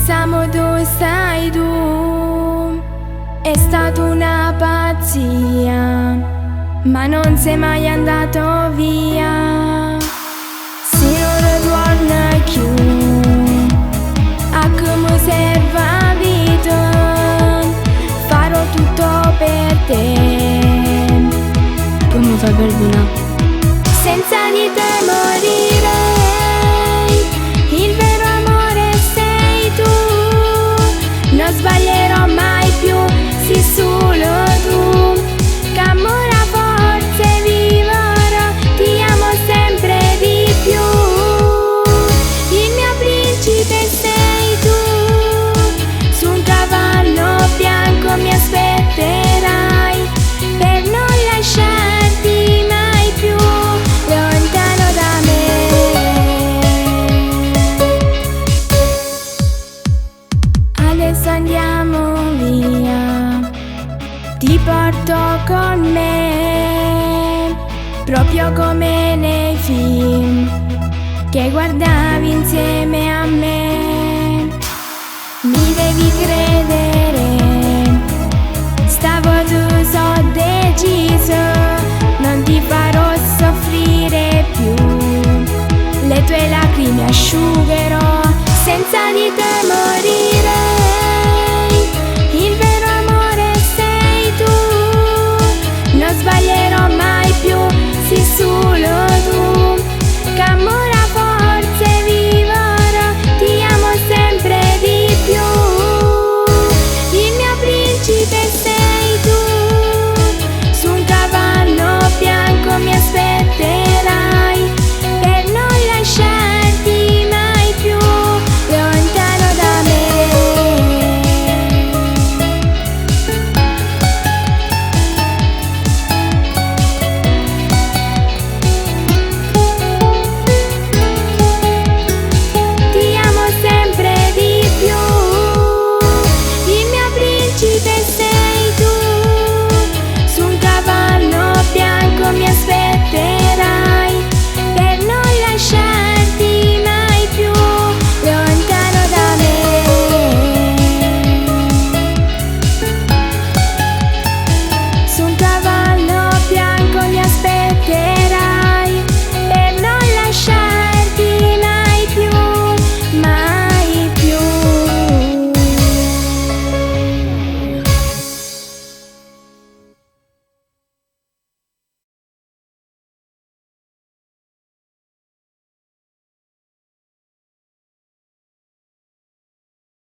siamo dove stai tu. È stata una pazzia, ma non sei mai andato via. Se non torna più, a come serve la vita, farò tutto per te. Come mi fai perdonare? Senza di te morirei, il vero amore sei tu. Non sbaglierò mai più, sei solo tu. Che amore forse vivrò, ti amo sempre di più. Il mio principe sei tu, su un cavallo bianco mi aspetterai, per non lasciarti mai più lontano da me. Adesso andiamo via, ti porto con me, proprio come nei film che guardavi insieme a me.